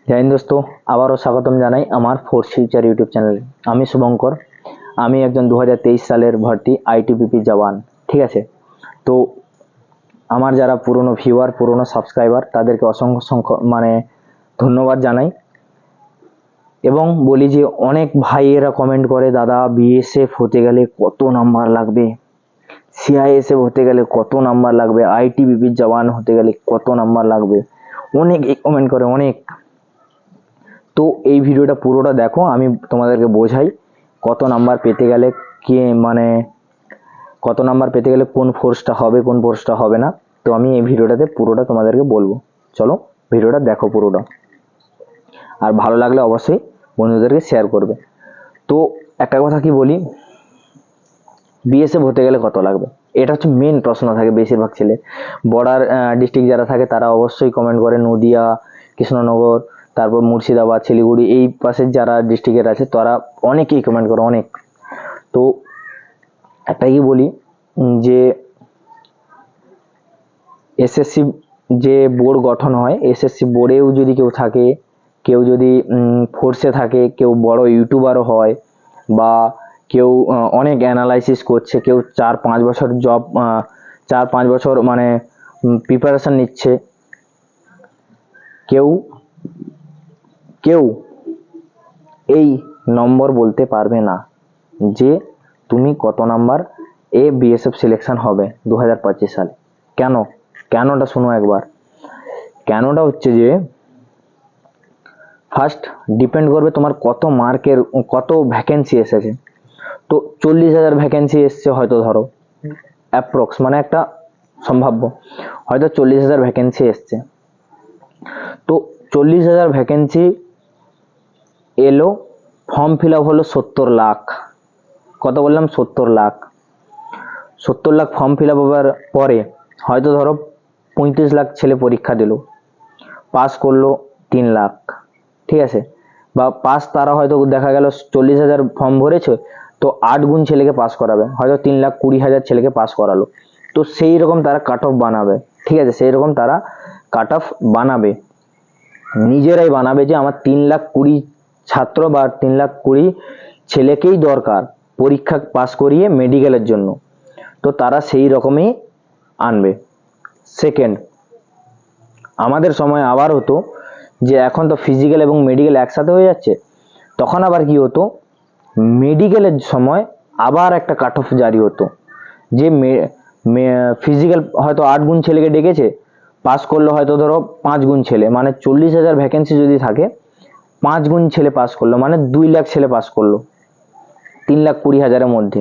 जय हिंद दोस्तों, आबारो स्वागतम जानाई आमार फोर्स फ्यूचर यूट्यूब चैनल। आमी शुभंकर, आमी एकजन 2023 सालेर भर्ती आईटीबीपी जवान। ठीक है, तो आमार जारा पुरानो ভিউয়ার पुरानो सबस्क्राइबार तादेरके असंख्य संख्य माने धन्यवाद जानाई এবং বলি যে অনেক ভাইয়েরা কমেন্ট করে, দাদা বিএসএফ হতে গেলে কত নাম্বার লাগবে, সিআইএসএফ হতে গেলে কত নাম্বার লাগবে, আইটিবিপি জওয়ান হতে গেলে কত নাম্বার লাগবে, অনেক কমেন্ট করে অনেক। তো এই ভিডিওটা পুরোটা দেখো, আমি তোমাদেরকে বোঝাই কত নাম্বার পেতে গেলে কি মানে কত নাম্বার পেতে গেলে কোন ফোর্সটা হবে কোন ফোর্সটা হবে না। তো আমি এই ভিডিওটাতে পুরোটা তোমাদেরকে বলবো, চলো ভিডিওটা দেখো পুরোটা, আর ভালো লাগলে অবশ্যই বন্ধুদেরকে শেয়ার করবে। তো একটা কথা কি বলি, বিএসএফ হতে গেলে কত লাগবে, এটা হচ্ছে মেন প্রশ্ন থাকে বেশিরভাগ ছেলে। বর্ডার ডিস্ট্রিক্ট যারা থাকে তারা অবশ্যই কমেন্ট করে, নদিয়া, কৃষ্ণনগর, তারপর মুর্শিদাবাদ, শিলিগুড়ি, এই পাশের যারা ডিস্ট্রিক্টের আছে তারা অনেকেই কমেন্ট করে অনেক। তো একটাই কি বলি যে এসএসসি যে বোর্ড গঠন হয়, এসএসসি বোর্ডেও যদি কেউ থাকে, কেউ যদি ফোর্সে থাকে, কেউ বড় ইউটিউবারও হয়, বা কেউ অনেক অ্যানালাইসিস করছে, কেউ 4-5 বছর জব 4-5 বছর মানে প্রিপারেশন নিচ্ছে, কেউ কেউ এই নম্বর বলতে পারবে না যে তুমি কত নাম্বার এ বিএসএফ সিলেকশন হবে 2025 সালে। কেনটা শোনো একবার। কেনটা হচ্ছে যে ফার্স্ট ডিপেন্ড করবে তোমার কত মার্কের কত ভ্যাকেন্সি এসেছে। তো 40,000 ভ্যাকেন্সি এসছে হয়তো, ধরো অ্যাপ্রক্স মানে একটা সম্ভাব্য, হয়তো 40,000 ভ্যাকেন্সি এসছে। তো 40,000 ভ্যাকেন্সি এলো, ফর্ম ফিল আপ হলো 70 লাখ। কত বললাম? 70 lakh. 70 lakh form fill up হওয়ার পরে হয়তো ধরো 35 লাখ ছেলে পরীক্ষা দিল, পাস করলো 3 লাখ। ঠিক আছে, বা পাস তারা হয়তো দেখা গেল 40,000 ফর্ম ভরেছে, তো 8 গুণ ছেলেকে পাস করাবে, হয়তো 3,20,000 ছেলেকে পাস করালো। তো সেই রকম তারা কাট অফ বানাবে। ঠিক আছে, সেই রকম তারা কাট অফ বানাবে, নিজেরাই বানাবে যে আমার 3,20,000 ছাত্র বা 3,20,000 ছেলেকেই দরকার পরীক্ষা পাস করিয়ে মেডিকেলের জন্য। তো তারা সেই রকমই আনবে। সেকেন্ড, আমাদের সময় আবার হতো যে এখন তো ফিজিক্যাল এবং মেডিকেল একসাথে হয়ে যাচ্ছে, তখন আবার কি হতো, মেডিকেলের সময় আবার একটা কাট অফ জারি হতো যে ফিজিক্যাল হয়তো 8 গুণ ছেলেকে ডেকেছে, পাস করলো হয়তো ধরো 5 গুণ ছেলে, মানে 40,000 ভ্যাকেন্সি যদি থাকে 5 গুণ ছেলে পাস করলো, মানে 2 লাখ ছেলে পাস করলো 3,20,000-এর মধ্যে।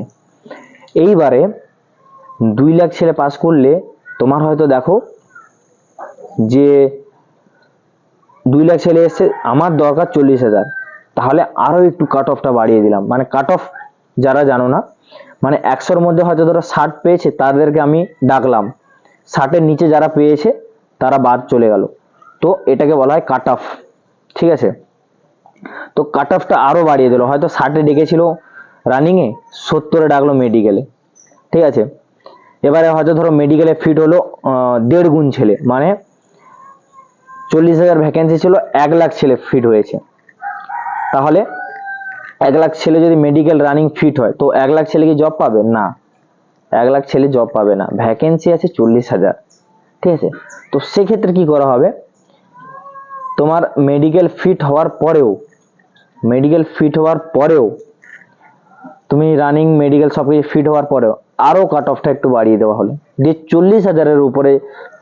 এইবারে 2 লাখ ছেলে পাস করলে তোমার হয়তো দেখো যে 2 লাখ ছেলে এসছে, আমার দরকার 40,000, তাহলে আরো একটু কাট অফটা বাড়িয়ে দিলাম। মানে কাট অফ যারা জানো না, মানে 100-র মধ্যে হয়তো ধরো 60 পেয়েছে, তাদেরকে আমি ডাকলাম, 60-এর নিচে যারা পেয়েছে তারা বাদ চলে গেল। তো এটাকে বলা হয় কাট অফ। ঠিক আছে, তো কাট অফটা আরো বাড়িয়ে দিল, হয়তো 60-এ ডেকেছিল রানিংয়ে, 70-এ ডাকলো মেডিকেলে। ঠিক আছে, এবারে হয়তো ধরো মেডিকেলে ফিট হলো 1.5 গুণ ছেলে, মানে 40,000 ভ্যাকেন্সি ছিল, 1 লাখ ছেলে ফিট হয়েছে। তাহলে 1 লাখ ছেলে যদি মেডিকেল রানিং ফিট হয়, তো 1 লাখ ছেলে কি জব পাবে? না, 1 লাখ ছেলে জব পাবে না, ভ্যাকেন্সি আছে 40,000। ঠিক আছে, তো সেক্ষেত্রে কি করা হবে, তোমার মেডিকেল ফিট হওয়ার পরেও তুমি রানিং মেডিকেল সবকিছু ফিট হওয়ার পরেও আরো কাট অফটা একটু বাড়িয়ে দেওয়া হলো, যে 40,000-এর উপরে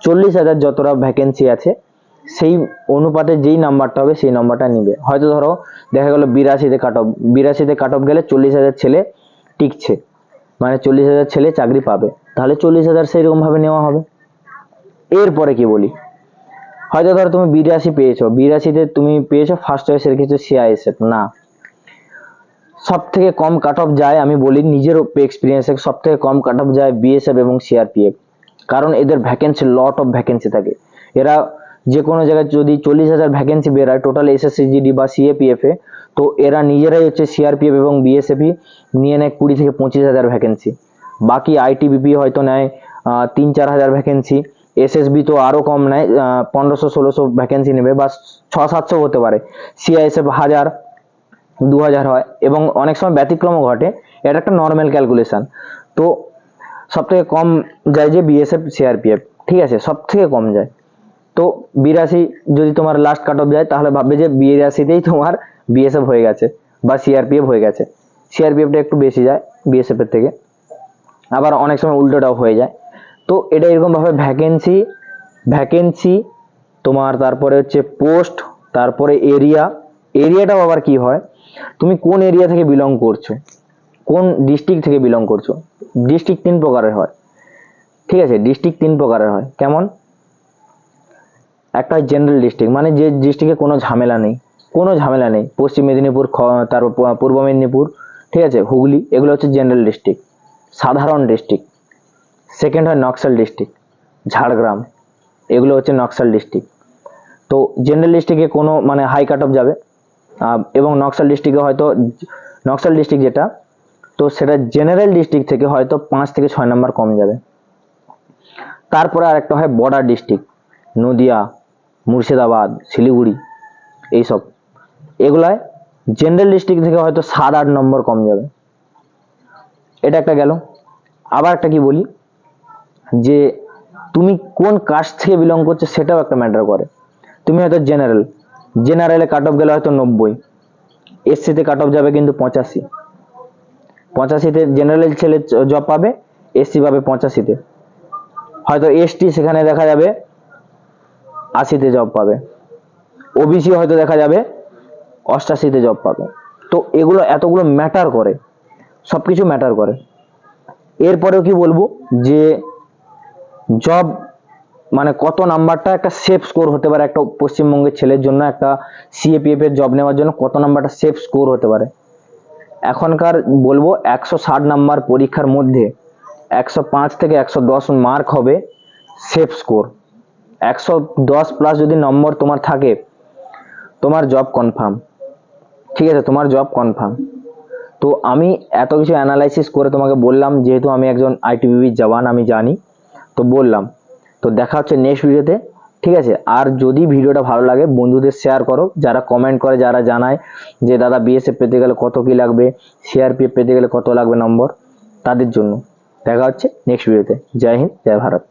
40,000 যতটা ভ্যাকেন্সি আছে সেই অনুপাতে যেই নাম্বারটা হবে সেই নাম্বারটা নিবে। হয়তো ধরো দেখা গেল 82-তে কাট অফ, 82-তে কাট অফ গেলে 40,000 ছেলে টিকছে, মানে 40,000 ছেলে চাকরি পাবে, তাহলে 40,000 সেই রকম ভাবে নেওয়া হবে। এরপরে কি বলি, হয়তো ধরো তুমি 82 পেয়েছো, 82-তে তুমি পেয়েছো ফার্স্ট চয়েসের কিছু সিআইএসএফ না, সব থেকে কম কাট অফ যায়, আমি বলি নিজের এক্সপিরিয়েন্সে সব থেকে কম কাট অফ যায় বিএসএফ এবং সিআরপিএফ, কারণ এদের ভ্যাকেন্সি লট অফ ভ্যাকেন্সি থাকে। এরা যে কোনো জায়গায় যদি 40,000 ভ্যাকেন্সি বেরোয় টোটাল এসএসসিজিডি বা সিএপিএফ এ, তো এরা নিজেরাই হচ্ছে সিআরপিএফ এবং বিএসএফই নিয়ে নেয় 20,000 থেকে 25,000 ভ্যাকেন্সি। বাকি আইটিবিপি হয়তো নেয় 3-4 হাজার ভ্যাকেন্সি, এসএসবি তো আরো কম নেয়, 1500-1600 ভ্যাকেন্সি নেবে বা 600-700 হতে পারে। সিআইএসএফ 1000 2000 হয়, এবং অনেক সময় ব্যতিক্রমও ঘটে, এটা একটা নর্মাল ক্যালকুলেশন। তো সব থেকে কম যায় যে বিএসএফ সিআরপিএফ, ঠিক আছে, সব থেকে কম যায়। তো 82 যদি তোমার লাস্ট কাট অফ যায়, তাহলে ভাববে যে 82তেই তোমার বিএসএফ হয়ে গেছে বা সিআরপিএফ হয়ে গেছে। সিআরপিএফটা একটু বেশি যায় বিএসএফ এর থেকে, আবার অনেক সময় উল্টোটাও হয়ে যায়। তো এটা এরকম ভাবে ভ্যাকেন্সি তোমার, তারপরে হচ্ছে পোস্ট, তারপরে এরিয়াটাও আবার কি হয়, তুমি কোন এরিয়া থেকে বিলং করছো, কোন ডিস্ট্রিক্ট থেকে বিলং করছো। ডিস্ট্রিক্ট 3 প্রকারের হয়, ঠিক আছে, ডিস্ট্রিক্ট 3 প্রকারের হয়। কেমন? একটা জেনারেল ডিস্ট্রিক্ট, মানে যে ডিস্ট্রিক্টে কোনো ঝামেলা নেই, পশ্চিম মেদিনীপুর, তারপর পূর্ব মেদিনীপুর, ঠিক আছে, হুগলি, এগুলো হচ্ছে জেনারেল ডিস্ট্রিক্ট, সাধারণ ডিস্ট্রিক্ট। সেকেন্ড হয় নকশাল ডিস্ট্রিক্ট, ঝাড়গ্রাম, এগুলো হচ্ছে নকশাল ডিস্ট্রিক্ট। তো জেনারেল ডিস্ট্রিক্টে কোনো মানে হাই কাট অফ যাবে, এবং নকশাল ডিস্ট্রিক্টে হয়তো, নকশাল ডিস্ট্রিক্ট যেটা, তো সেটা জেনারেল ডিস্ট্রিক্ট থেকে হয়তো 5 থেকে 6 নাম্বার কম যাবে। তারপরে আরেকটা হয় বর্ডার ডিস্ট্রিক্ট, নদিয়া, মুর্শিদাবাদ, শিলিগুড়ি, এইসব, এগুলায় জেনারেল ডিস্ট্রিক্ট থেকে হয়তো 7-8 নম্বর কম যাবে। এটা একটা গেল। আবার একটা কি বলি, যে তুমি কোন কাস্ট থেকে বিলং করছো সেটাও একটা ম্যাটার করে। তুমি হয়তো জেনারেলে কাট অফ গেলে হয়তো 90, এসসিতে কাট অফ যাবে কিন্তু 85তে জেনারেল ছেলে জব পাবে, এসসি পাবে 85তে, হয়তো এসটি সেখানে দেখা যাবে 80তে জব পাবে, ওবিসি হয়তো দেখা যাবে 88তে জব পাবে। তো এগুলো এতগুলো ম্যাটার করে, সবকিছু ম্যাটার করে। এরপরেও কি বলবো, যে জব মানে কত নাম্বারটা একটা সেফ স্কোর হতে পারে একটা পশ্চিমবঙ্গের ছেলের জন্য, একটা সিএপিএফ এর জব নেওয়ার জন্য কত নাম্বারটা সেফ স্কোর হতে পারে। এখনকার বলবো 160 নাম্বার পরীক্ষার মধ্যে 105 থেকে 110 মার্ক হবে সেফ স্কোর। 110 প্লাস যদি নম্বর তোমার থাকে, তোমার জব কনফার্ম, ঠিক আছে, তোমার জব কনফার্ম। তো আমি এত কিছু অ্যানালাইসিস করে তোমাকে বললাম, যেহেতু আমি একজন আইটিবিপির জওয়ান, আমি জানি, তো বললাম। তো দেখা হচ্ছে নেক্সট ভিডিওতে, ঠিক আছে। আর যদি ভিডিওটা ভালো লাগে বন্ধুদের শেয়ার করো, যারা কমেন্ট করে, যারা জানায় যে দাদা বিএসএফ পেতে গেলে কত কি লাগবে, সিআরপিএফ পেতে গেলে কত লাগবে নম্বর, তাদের জন্য। দেখা হচ্ছে নেক্সট ভিডিওতে। জয় হিন্দ, জয় ভারত।